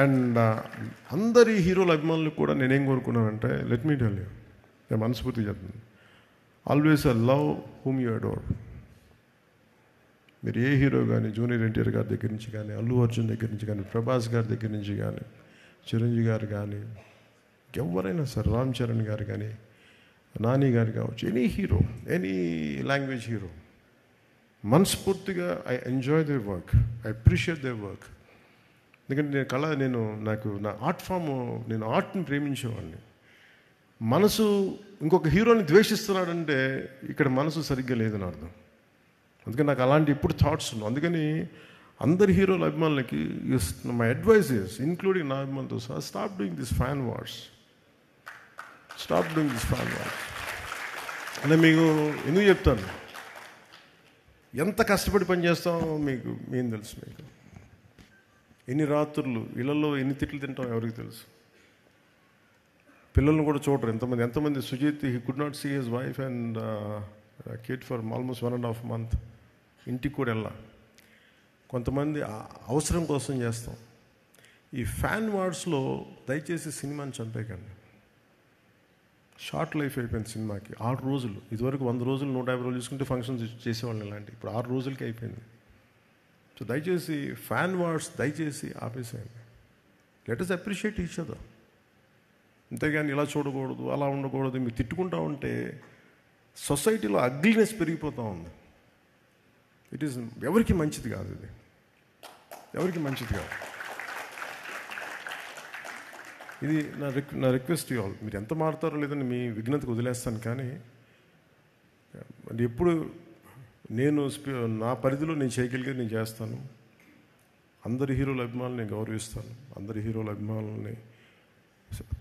And అందరి హీరోల అభిమానులు కూడా నేనేం కోరుకున్నానంటే, లెట్ మీ టెల్ యూ, నేను మనస్ఫూర్తిగా చెప్తాను, always love whom you adore. మీరు ఏ హీరో కానీ, జూనియర్ ఎన్టీఆర్ గారి దగ్గర నుంచి కానీ, అల్లు అర్జున్ దగ్గర నుంచి కానీ, ప్రభాస్ గారి దగ్గర నుంచి కానీ, చిరంజీవి గారు కానీ, ఎవరైనా సార్, రామ్ చరణ్ గారు కానీ, నాని గారు కావచ్చు, any hero, any language hero, మనస్ఫూర్తిగా I enjoy the work, I appreciate the work. ఎందుకంటే నాకు నా ఆర్ట్ ఫామ్, నేను ఆర్ట్ని ప్రేమించేవాడిని. మనసు ఇంకొక హీరోని ద్వేషిస్తున్నాడంటే ఇక్కడ మనసు సరిగ్గా లేదని అర్థం. అందుకని నాకు అలాంటి ఎప్పుడు థాట్స్ ఉన్నావు. అందుకని అందరి హీరోల అభిమానులకి మై అడ్వైస్ ఇస్, ఇంక్లూడింగ్ నా అభిమానులతో సహా, stop doing this fan wars. Stop doing this fan wars అంటే మీకు ఎందుకు చెప్తాను, ఎంత కష్టపడి పనిచేస్తామో మీకు ఏం తెలుసు. మీకు ఎన్ని రాత్రులు ఇళ్లలో ఎన్ని తిట్లు తింటాం ఎవరికి తెలుసు. పిల్లల్ని కూడా చూడరు ఎంతమంది. Sujith, he could not see his wife and kid for almost 1.5 months. ఇంటికి కూడా వెళ్ళా. కొంతమంది అవసరం కోసం చేస్తాం. ఈ ఫ్యాన్ వార్డ్స్లో దయచేసి సినిమాని చంపేయకండి. షార్ట్ లైఫ్ అయిపోయింది సినిమాకి. 6 రోజులు, ఇదివరకు 100 రోజులు 150 రోజులు చూసుకుంటే ఫంక్షన్స్ చేసేవాళ్ళని, ఇలాంటి ఇప్పుడు 6 రోజులకి అయిపోయింది. సో దయచేసి ఫ్యాన్ వార్డ్స్ దయచేసి ఆపేసేయండి. Let us appreciate each other. అంతేగాని ఇలా చూడకూడదు, అలా ఉండకూడదు, మీరు తిట్టుకుంటా ఉంటే సొసైటీలో అగ్లీనెస్ పెరిగిపోతూ ఉంది. ఇట్ ఈస్ ఎవరికి మంచిది కాదు, ఇది ఎవరికి మంచిది కాదు. ఇది నా రిక్వెస్ట్ యూ ఆల్. మీరు ఎంత మారుతారో లేదని మీ విఘ్నతకు వదిలేస్తాను, కానీ ఎప్పుడు నా పరిధిలో నేను చేయగలిగేది నేను చేస్తాను. అందరి హీరోల అభిమానులు నేను గౌరవిస్తాను. అందరి హీరోల అభిమానులని,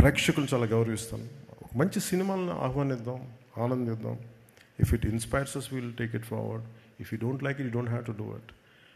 ప్రేక్షకులు చాలా గౌరవిస్తాను. మంచి సినిమాలను ఆహ్వానిద్దాం, ఆనందిద్దాం. If it inspires us, we will take it forward. If you don't like it, you don't have to do it.